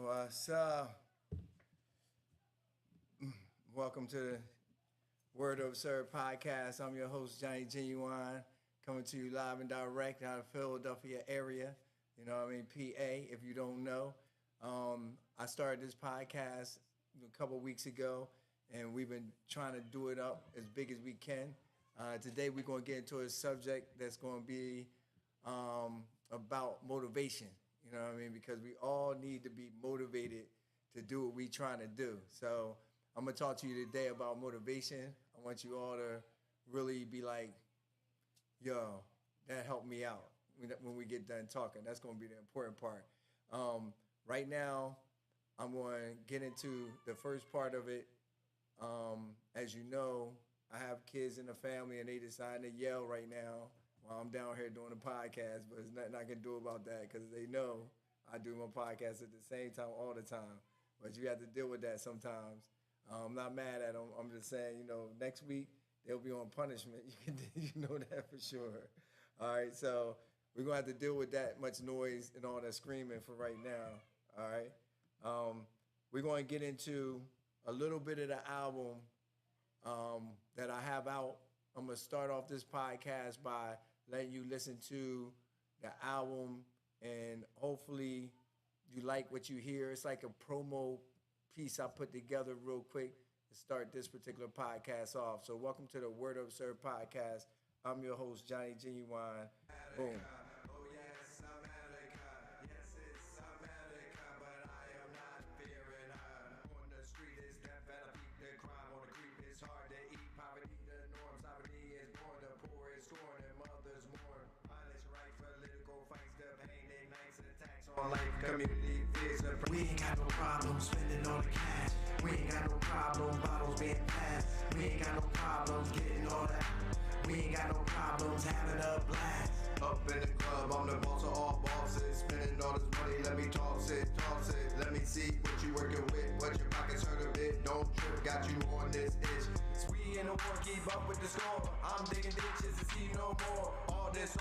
What's up? Welcome to the Or Upsurd podcast. I'm your host, Johnny Genuine, coming to you live and direct out of Philadelphia area. You know what I mean? PA, if you don't know. I started this podcast a couple weeks ago, and we've been trying to do it up as big as we can. Today, we're going to get into a subject that's going to be about motivation. You know what I mean? Because we all need to be motivated to do what we're trying to do. So I'm going to talk to you today about motivation. I want you all to really be like, yo, that helped me out when we get done talking. That's going to be the important part. Right now, I'm going to get into the first part of it. As you know, I have kids in the family, and they decided to yell right now while I'm down here doing a podcast, but there's nothing I can do about that because they know I do my podcast at the same time all the time. But you have to deal with that sometimes. I'm not mad at them. I'm just saying, next week they'll be on punishment. You know that for sure. All right, so we're going to have to deal with that much noise and all that screaming for right now. All right. We're going to get into a little bit of the album that I have out. I'm going to start off this podcast by letting you listen to the album, and hopefully you like what you hear. It's like a promo piece I put together real quick to start this particular podcast off. So welcome to the Or Upsurd podcast. I'm your host, Johnny Genuine. Boom. Oh, yes, America. Yes, it's America, but I am not fearing her. On the street is death, and I beat the crime. On the creep, it's hard to eat. Poverty, the norm. Poverty is born. The poor is scorned, and mothers mourn. Violence, right, political fights, the pain, ignites attacks on life, community fears. We ain't got no problem spending all the cash. We ain't got no problem bottles being passed. We ain't got no problems getting all that. We ain't got no problems having a blast. Up in the club, I'm the boss of all bosses. Spending all this money, let me toss it. Let me see what you working with, what your pockets hurt a bit. Don't trip, got you on this itch. We in the war, keep up with the score. I'm digging ditches to see no more. All this,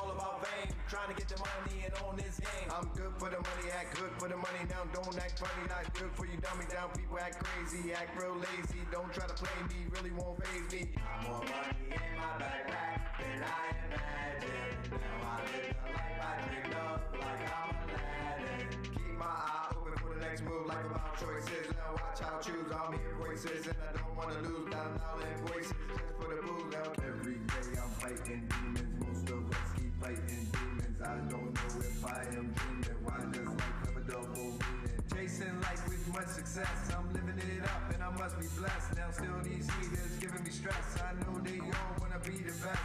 all about fame. Trying to get the money and own this game. I'm good for the money, act good for the money. Now don't act funny, not good for you, dummy down. People act crazy, act real lazy. Don't try to play me, really won't faze me. More money in my backpack than I imagined. Now I live the life I dreamed of, like I'm Aladdin. Keep my eye open for the next move, like about choices. Now watch how I choose, I'm hear voices, and I don't wanna lose down in voices just for the booze. Now every day I'm fighting demons, most of us keep fighting demons. I don't know if I am dreaming, why does life have a double meaning? Chasing life with much success, I'm living it up and I must be blessed. Now still these haters giving me stress, I know they all wanna be the best.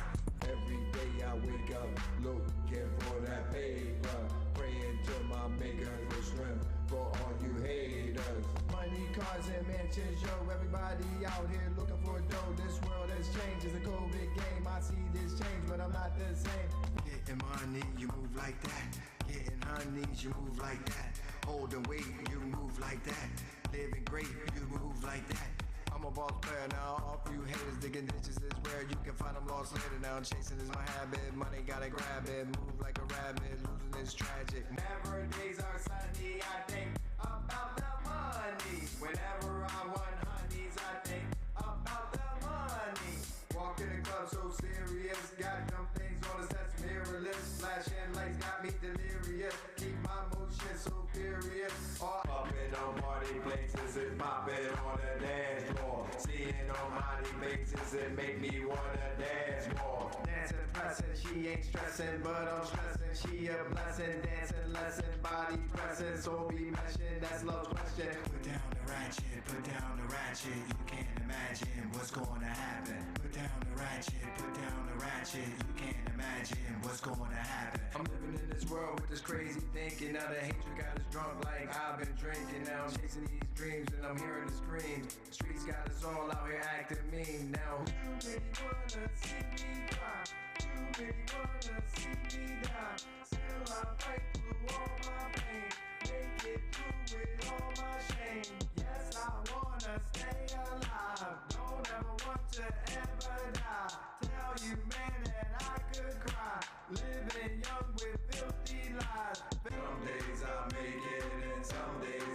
Every day I wake up looking for that paper, praying to my maker for strength for all you haters. Money, cars, and mansions, yo, everybody out here looking for dough. This world has changed, it's a COVID game. I see this change, but I'm not the same. Getting money, you move like that. Getting honeys, you move like that. Holding weight, you move like that. Living great, you move like that. I'm a boss player now, all you haters digging ditches is where you can find them lost later now. Chasing is my habit, money gotta grab it. Move like a rabbit, losing is tragic. Never days are sunny, I think about the money. Whenever I want honeys, I think about the money. Walk in the club so serious, got dumb things on the sets mirrorless. Flashing lights got me delirious, keep my motion so furious. Up in the party places, it's popping on the dance floor. Seeing almighty faces, it make me wanna dance more. Dancing, pressing, she ain't stressing, but I'm stressing. She a blessing, dancing lesson, body pressing, so be meshing, that's love's question. Put down the ratchet, put down the ratchet. You can't imagine what's gonna happen. Put down the ratchet, put down the ratchet. You can't imagine what's gonna happen. I'm living in this world with this crazy thinking. Now the hatred got us drunk like I've been drinking. Now I'm chasing these dreams and I'm hearing the screams. Streets got us all out here acting mean. Now who really wanna see me cry? Who really wanna see me die? Still I fight through all my pain. Make it through with all my shame. Yes, I wanna stay alive. Don't ever want to ever die. Tell you man that I could cry. Living young with filthy lies. Some days I make it and some days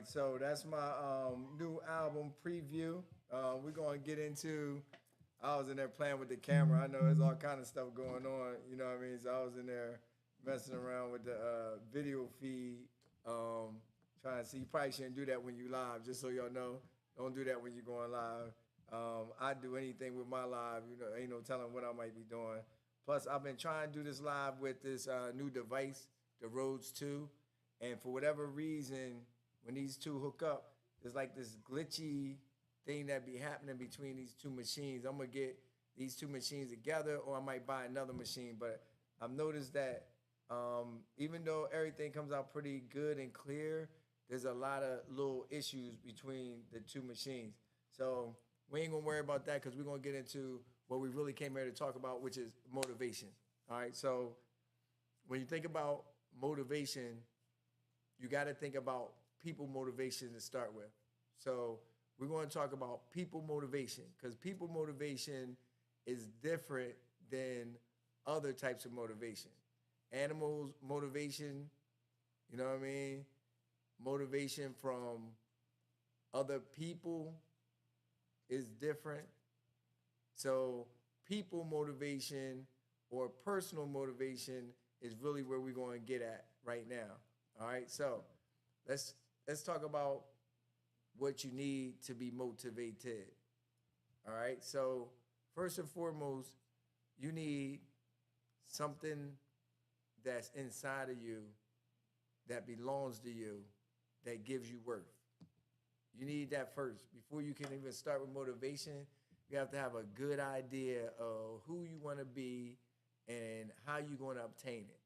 right, so that's my new album preview. We're gonna get into. I was in there playing with the camera. I know there's all kind of stuff going on. You know what I mean? So I was in there messing around with the video feed, trying to see. You probably shouldn't do that when you live. Just so y'all know, don't do that when you're going live. I do anything with my live. You know, ain't no telling what I might be doing. Plus, I've been trying to do this live with this new device, the Rhodes 2, and for whatever reason, when these two hook up, there's like this glitchy thing that be happening between these two machines. I'm gonna get these two machines together, or I might buy another machine. But I've noticed that even though everything comes out pretty good and clear, there's a lot of little issues between the two machines. So we ain't gonna worry about that because we're gonna get into what we really came here to talk about, which is motivation. All right. So when you think about motivation, you got to think about people motivation to start with. So we're going to talk about people motivation because people motivation is different than other types of motivation. Animals motivation, you know what I mean? Motivation from other people is different. So people motivation or personal motivation is really where we're going to get at right now. All right, so let's talk about what you need to be motivated. All right, so first and foremost, you need something that's inside of you that belongs to you that gives you worth. You need that first. Before you can even start with motivation, you have to have a good idea of who you want to be and how you're going to obtain it.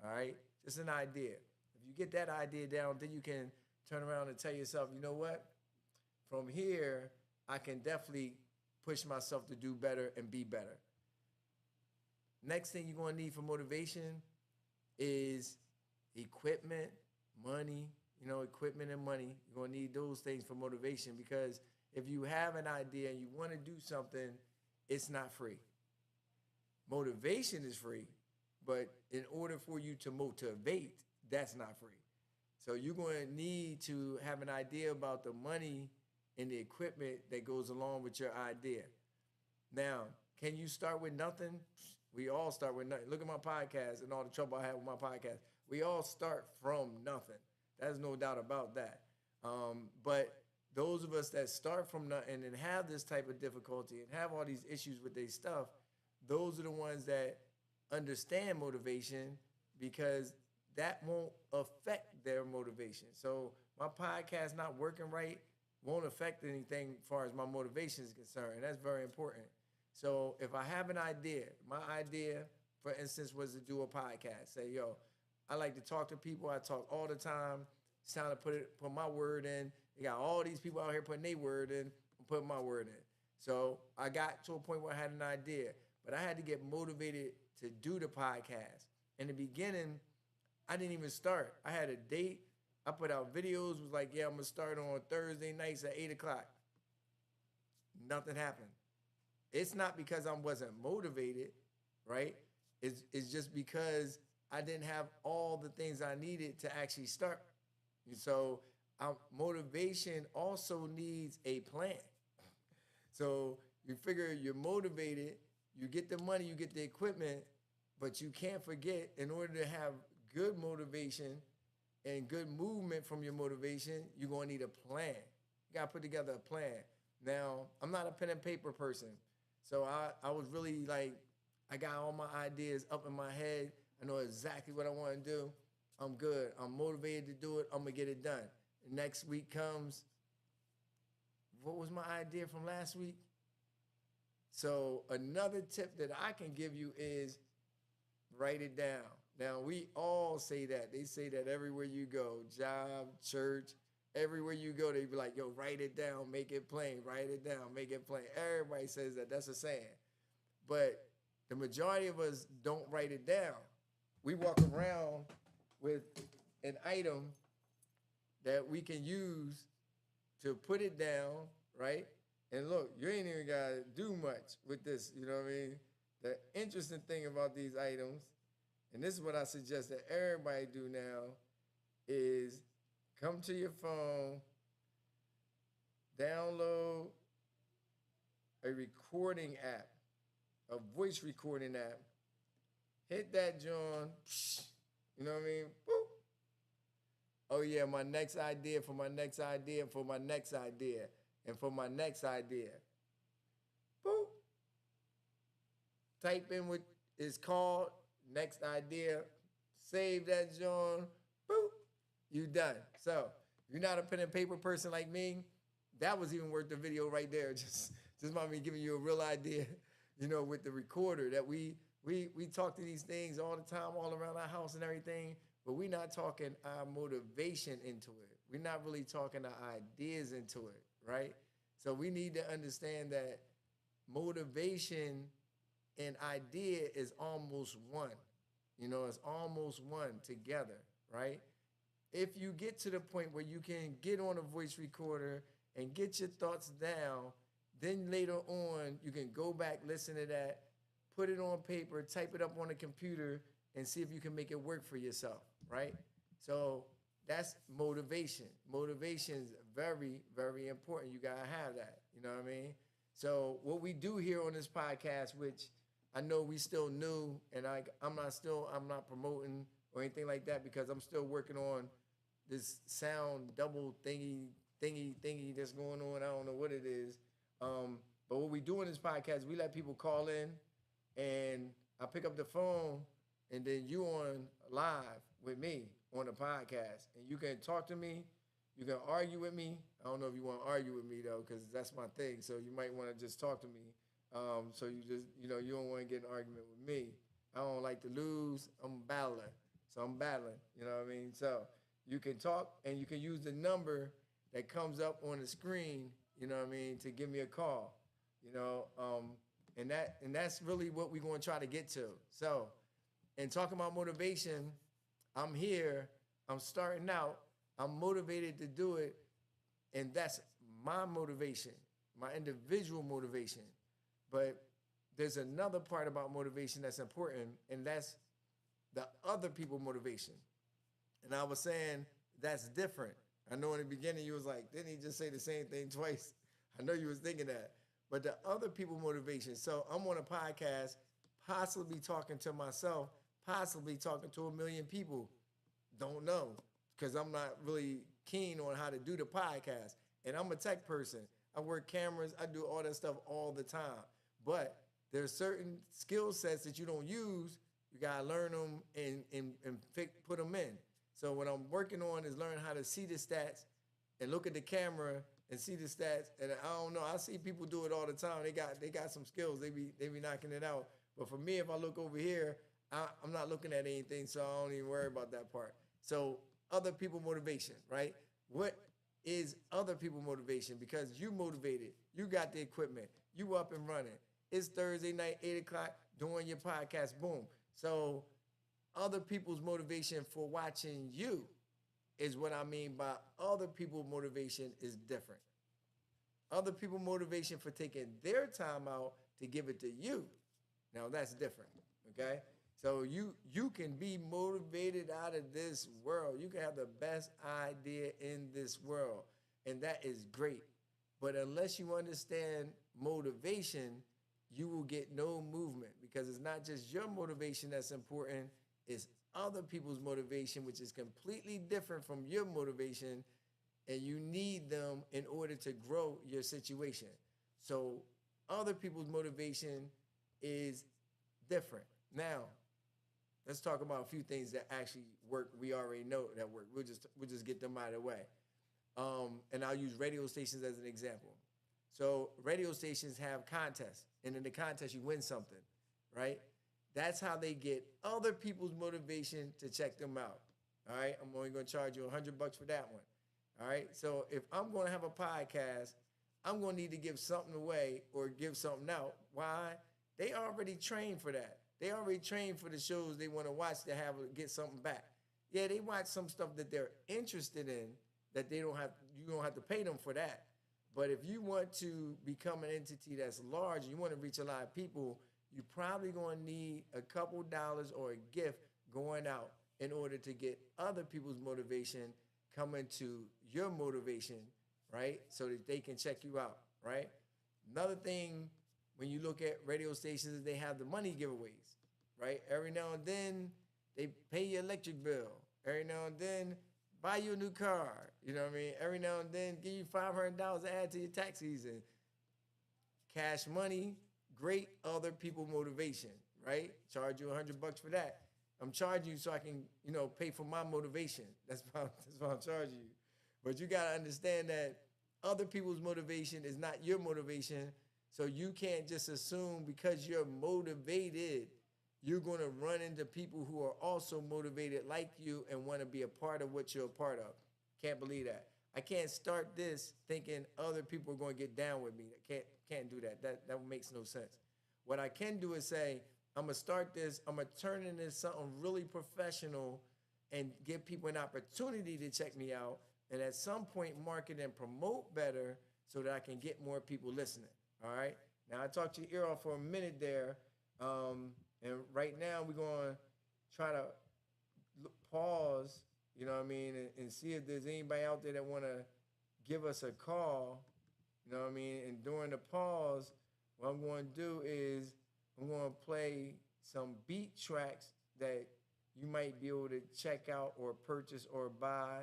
All right? Just an idea. If you get that idea down, then you can turn around and tell yourself, you know what? From here, I can definitely push myself to do better and be better. Next thing you're going to need for motivation is equipment, money, equipment and money. You're going to need those things for motivation because if you have an idea and you want to do something, it's not free. Motivation is free, but in order for you to motivate, that's not free. So you're going to need to have an idea about the money and the equipment that goes along with your idea. Now, can you start with nothing? We all start with nothing. Look at my podcast and all the trouble I have with my podcast. We all start from nothing. There's no doubt about that. But those of us that start from nothing and have this type of difficulty and have all these issues with their stuff, those are the ones that understand motivation because that won't affect their motivation. So my podcast not working right won't affect anything as far as my motivation is concerned. And that's very important. So if I have an idea, my idea, for instance, was to do a podcast. Say, yo, I like to talk to people. I talk all the time. It's time to put my word in. You got all these people out here putting their word in. I'm putting my word in. So I got to a point where I had an idea, but I had to get motivated to do the podcast. In the beginning, I didn't even start. I had a date. I put out videos, was like, yeah, I'm going to start on Thursday nights at 8 o'clock. Nothing happened. It's not because I wasn't motivated, right? It's just because I didn't have all the things I needed to actually start. And so motivation also needs a plan. So you figure you're motivated, you get the money, you get the equipment, but you can't forget, in order to have good motivation and good movement from your motivation, you're going to need a plan. You got to put together a plan. Now, I'm not a pen and paper person. So I was really like, I got all my ideas up in my head. I know exactly what I want to do. I'm good. I'm motivated to do it. I'm going to get it done. The next week comes. What was my idea from last week? So another tip that I can give you is write it down. Now, we all say that. They say that everywhere you go, job, church, everywhere you go, they be like, yo, write it down, make it plain, write it down, make it plain. Everybody says that. That's a saying. But the majority of us don't write it down. We walk around with an item that we can use to put it down, right? And look, you ain't even got to do much with this, you know what I mean? The interesting thing about these items, and this is what I suggest that everybody do now, is come to your phone, download a recording app, a voice recording app, hit that John, you know what I mean? Boop. Oh yeah, my next idea for my next idea for my next idea and for my next idea. Boop. Type in what is called next idea. Save that John. Boop. You done. So if you're not a pen and paper person like me, that was even worth the video right there. Just by me giving you a real idea, with the recorder that we talk to these things all the time, all around our house and everything, but we're not talking our motivation into it. We're not really talking our ideas into it, right? So we need to understand that motivation and idea is almost one. It's almost one together, right? If you get to the point where you can get on a voice recorder and get your thoughts down, then later on you can go back, listen to that, put it on paper, type it up on a computer, and see if you can make it work for yourself, right? So that's motivation. Motivation is very, very important. You gotta have that. You know what I mean? So what we do here on this podcast, which I know we still new, and I'm not promoting or anything like that because I'm still working on this sound double thingy that's going on. I don't know what it is. But what we do in this podcast, we let people call in, and I pick up the phone, and then you on live with me on the podcast, and you can talk to me. You can argue with me. I don't know if you want to argue with me though, because that's my thing. So you might want to just talk to me. So you just, you don't want to get an argument with me. I don't like to lose. I'm a battler. So I'm battling. You know what I mean? So you can talk, and you can use the number that comes up on the screen, you know what I mean, to give me a call. And that's really what we're going to try to get to. So, and talking about motivation, I'm here, I'm starting out, I'm motivated to do it, and that's my motivation, my individual motivation. But there's another part about motivation that's important, and that's the other people motivation. And I was saying that's different. I know in the beginning you was like, didn't he just say the same thing twice? I know you was thinking that. But the other people motivation. So I'm on a podcast, possibly talking to myself, possibly talking to 1 million people. Don't know, because I'm not really keen on how to do the podcast. And I'm a tech person. I work cameras. I do all that stuff all the time. But there's certain skill sets that you don't use. You got to learn them and put them in. So what I'm working on is learning how to see the stats and look at the camera and see the stats. And I don't know, I see people do it all the time. They got some skills. They be knocking it out. But for me, if I look over here, I'm not looking at anything, so I don't even worry about that part. So other people motivation, right? What is other people motivation? Because you motivated, you got the equipment, you up and running. It's Thursday night, 8 o'clock, doing your podcast, boom. So other people's motivation for watching you is what I mean by other people's motivation is different. Other people's motivation for taking their time out to give it to you, now that's different, okay? So you can be motivated out of this world. You can have the best idea in this world, and that is great. But unless you understand motivation, you will get no movement, because it's not just your motivation that's important, it's other people's motivation, which is completely different from your motivation, and you need them in order to grow your situation. So other people's motivation is different. Now, let's talk about a few things that actually work. We already know that work. We'll just get them out of the way. And I'll use radio stations as an example. So radio stations have contests, and in the contest you win something, right? That's how they get other people's motivation to check them out. All right, I'm only going to charge you $100 for that one. All right, so if I'm going to have a podcast, I'm going to need to give something away or give something out. Why? They already trained for that. They already trained for the shows they want to watch to get something back. Yeah, they watch some stuff that they're interested in that you don't have to pay them for that. But if you want to become an entity that's large, you want to reach a lot of people, you're probably going to need a couple dollars or a gift going out in order to get other people's motivation, come into your motivation, right? So that they can check you out, right? Another thing, when you look at radio stations, is they have the money giveaways, right? Every now and then, they pay your electric bill. Every now and then, buy you a new car. You know what I mean? Every now and then, give you $500 to add to your tax season. Cash money, great other people motivation, right? Charge you $100 for that. I'm charging you so I can, pay for my motivation. That's why I'm charging you. But you gotta understand that other people's motivation is not your motivation. So you can't just assume because you're motivated, you're gonna run into people who are also motivated like you and wanna be a part of what you're a part of. Can't believe that. I can't start this thinking other people are gonna get down with me. I can't do that. That makes no sense. What I can do is say, I'm gonna start this, I'm gonna turn it into something really professional and give people an opportunity to check me out, and at some point market and promote better so that I can get more people listening, all right? Now, I talked your ear off for a minute there, and right now we're gonna try to pause, you know what I mean, and see if there's anybody out there that wanna give us a call, you know what I mean, and during the pause, what I'm gonna do is I'm gonna play some beat tracks that you might be able to check out or purchase or buy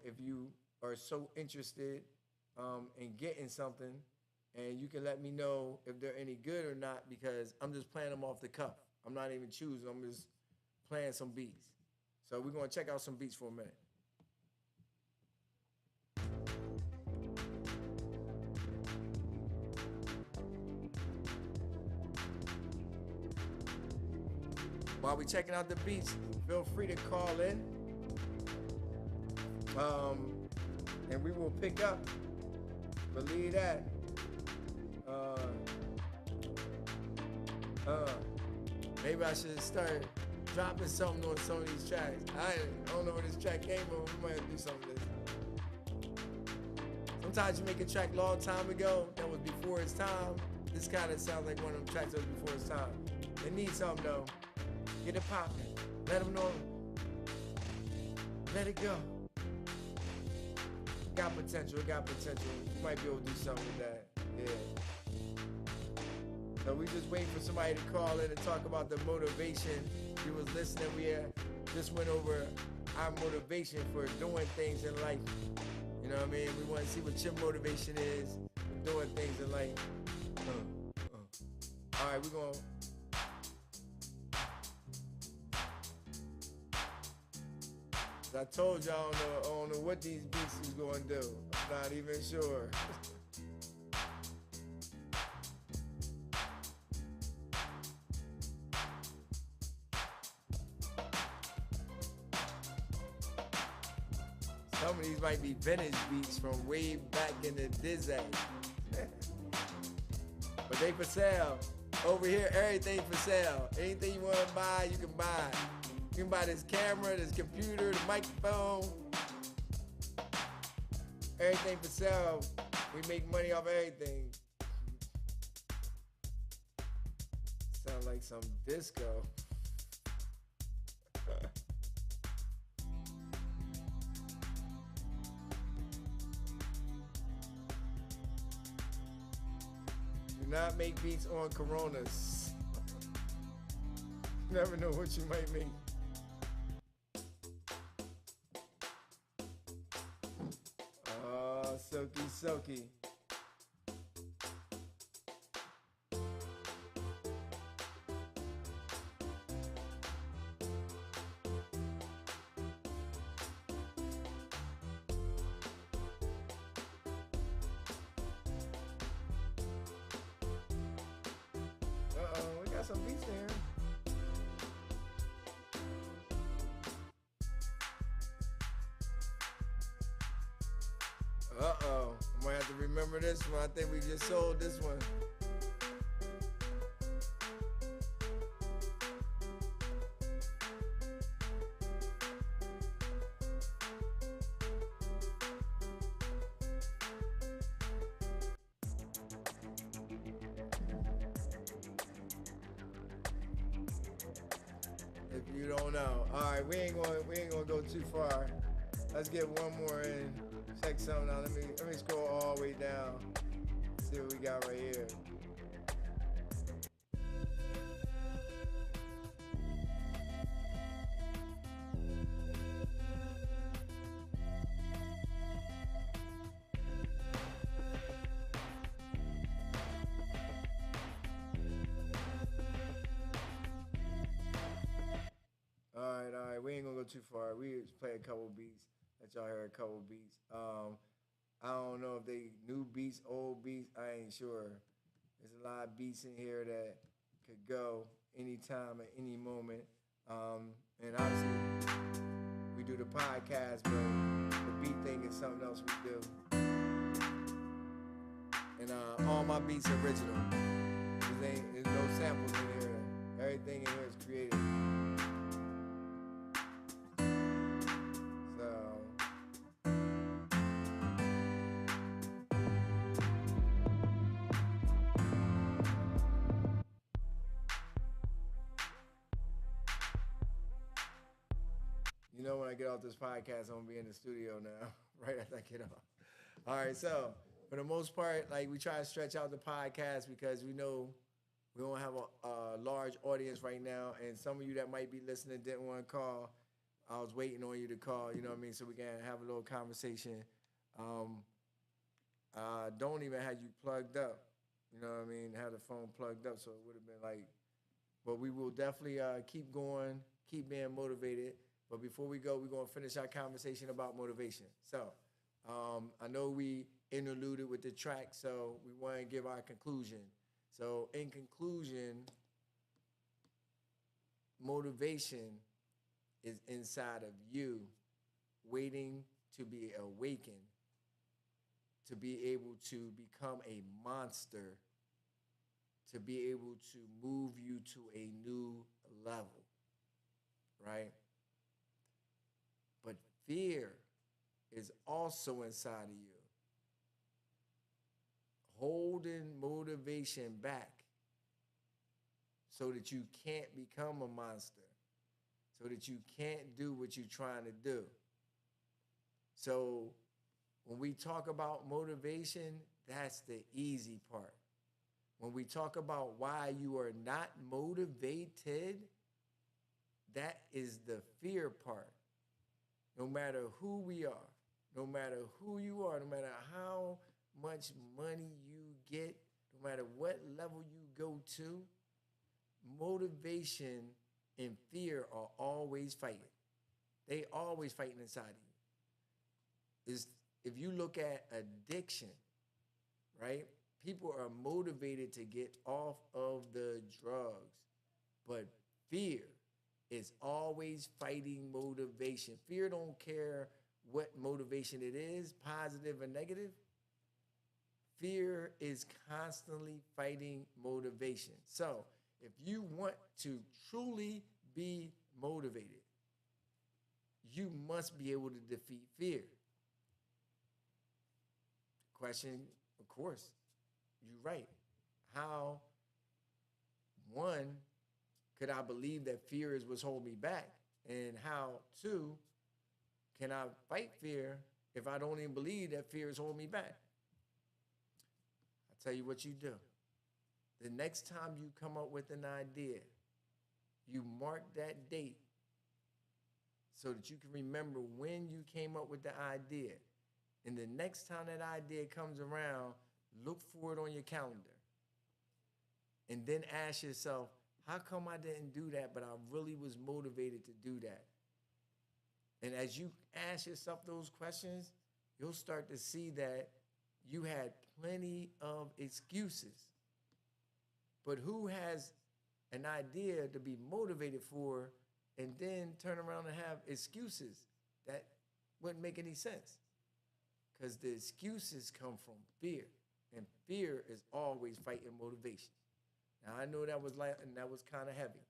if you are so interested in getting something. And you can let me know if they're any good or not, because I'm just playing them off the cuff. I'm not even choosing, I'm just playing some beats. So we're gonna check out some beats for a minute. While we checking out the beats, feel free to call in. And we will pick up. Believe that. Maybe I should start dropping something on some of these tracks. I don't know where this track came from. We might have to do something with this. Sometimes you make a track a long time ago that was before its time. This kind of sounds like one of them tracks that was before its time. It needs something though. Get it popping. Let them know. Let it go. Got potential. It got potential. You might be able to do something with that. Yeah. So we just waiting for somebody to call in and talk about the motivation. You was listening. We just went over our motivation for doing things in life. You know what I mean? We want to see what your motivation is for doing things in life. All right, we're going to... I told y'all I don't know what these beats is going to do. I'm not even sure. Some of these might be vintage beats from way back in the Dizzy. But they for sale. Over here, everything for sale. Anything you want to buy, you can buy. You can buy this camera, this computer, the microphone. Everything for sale. We make money off everything. Sound like some disco. Do not make beats on Coronas. You never know what you might make. Silky, silky. We got some beats there. Uh-oh, I might have to remember this one. I think we just sold this one. If you don't know. All right, we ain't gonna go too far. Let's get one more in. Check something out. Let me scroll all the way down. See what we got right here. All right. We ain't gonna go too far. We just play a couple beats. Let y'all hear a couple beats. I don't know if they new beats, old beats. I ain't sure. There's a lot of beats in here that could go anytime at any moment. And obviously, we do the podcast, but the beat thing is something else we do. And all my beats are original. There's no samples in here. Everything in here is created. You know, when I get off this podcast, I'm gonna be in the studio now, right after I get off. All right, so for the most part, like we try to stretch out the podcast because we know we don't have a large audience right now, and some of you that might be listening didn't want to call. I was waiting on you to call, you know what I mean, so we can have a little conversation. Don't even have you plugged up, you know what I mean, have the phone plugged up, so it would have been like, but we will definitely keep going, keep being motivated. But before we go, we're going to finish our conversation about motivation. So I know we interluded with the track, so we want to give our conclusion. So in conclusion, motivation is inside of you, waiting to be awakened, to be able to become a monster, to be able to move you to a new level, right? But fear is also inside of you, holding motivation back so that you can't become a monster, so that you can't do what you're trying to do. So when we talk about motivation, that's the easy part. When we talk about why you are not motivated, that is the fear part. No matter who we are, no matter who you are, no matter how much money you get, no matter what level you go to, motivation and fear are always fighting. They always fighting inside of you. If you look at addiction, right? People are motivated to get off of the drugs, but fear is always fighting motivation. Fear don't care what motivation it is, positive or negative. Fear is constantly fighting motivation. So if you want to truly be motivated, you must be able to defeat fear. Question, of course, you're right. How, one, could I believe that fear is what's holding me back? And how, two, can I fight fear if I don't even believe that fear is holding me back? I'll tell you what you do. The next time you come up with an idea, you mark that date so that you can remember when you came up with the idea. And the next time that idea comes around, look for it on your calendar. And then ask yourself, how come I didn't do that, but I really was motivated to do that? And as you ask yourself those questions, you'll start to see that you had plenty of excuses. But who has an idea to be motivated for and then turn around and have excuses? That wouldn't make any sense. Because the excuses come from fear. And fear is always fighting motivation. Now, I know that was kind of heavy.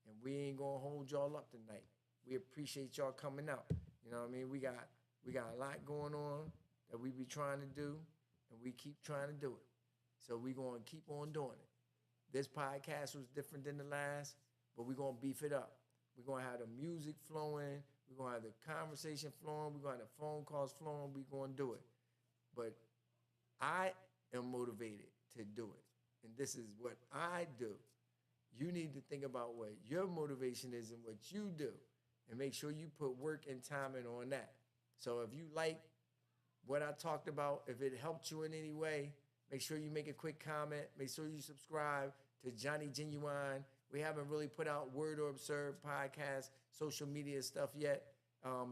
And we ain't going to hold y'all up tonight. We appreciate y'all coming out. You know what I mean? We got a lot going on that we be trying to do, and we keep trying to do it. So we going to keep on doing it. This podcast was different than the last, but we're going to beef it up. We're going to have the music flowing. We're going to have the conversation flowing. We're going to have the phone calls flowing. We're going to do it. But I am motivated to do it. And this is what I do. You need to think about what your motivation is and what you do. And make sure you put work and time in on that. So if you like what I talked about, if it helped you in any way, make sure you make a quick comment. Make sure you subscribe to Johnny Genuine. We haven't really put out Word or Upsurd podcast, social media stuff yet.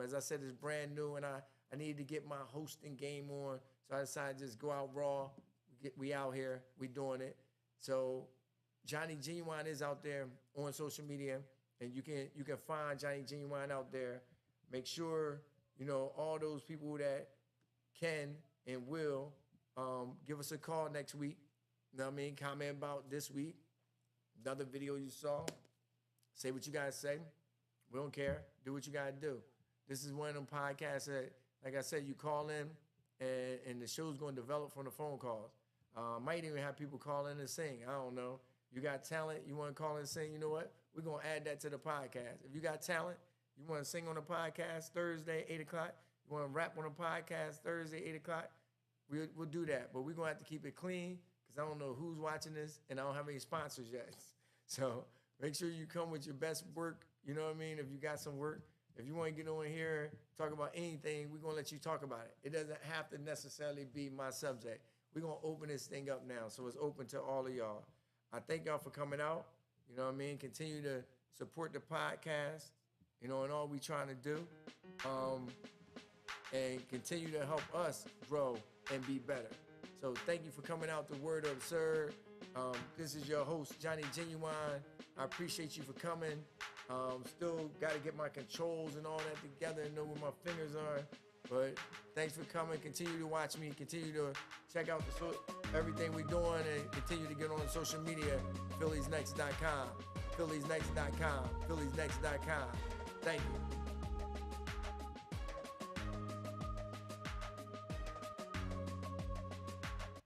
As I said, it's brand new, and I need to get my hosting game on. So I decided to just go out raw. We out here. We doing it. So Johnny Genuine is out there on social media, and you can find Johnny Genuine out there. Make sure, all those people that can and will give us a call next week. You know what I mean? Comment about this week. Another video you saw. Say what you guys say. We don't care. Do what you got to do. This is one of them podcasts that, like I said, you call in and the show's going to develop from the phone calls. Might even have people call in and sing. I don't know. You got talent, you want to call in and sing, you know what? We're going to add that to the podcast. If you got talent, you want to sing on the podcast Thursday, 8 o'clock. You want to rap on the podcast Thursday, 8 o'clock. We'll do that. But we're going to have to keep it clean because I don't know who's watching this and I don't have any sponsors yet. So make sure you come with your best work. You know what I mean? If you got some work, if you want to get on here, talk about anything, we're going to let you talk about it. It doesn't have to necessarily be my subject. We're going to open this thing up now. So it's open to all of y'all. I thank y'all for coming out. You know what I mean? Continue to support the podcast, and all we trying to do. And continue to help us grow and be better. So thank you for coming out to Word Upsurd. This is your host, Johnny Genuine. I appreciate you for coming. Still got to get my controls and all that together and know where my fingers are. But thanks for coming. Continue to watch me. Continue to check out everything we're doing and continue to get on social media. PhilliesNext.com. PhilliesNext.com. PhilliesNext.com. Thank you.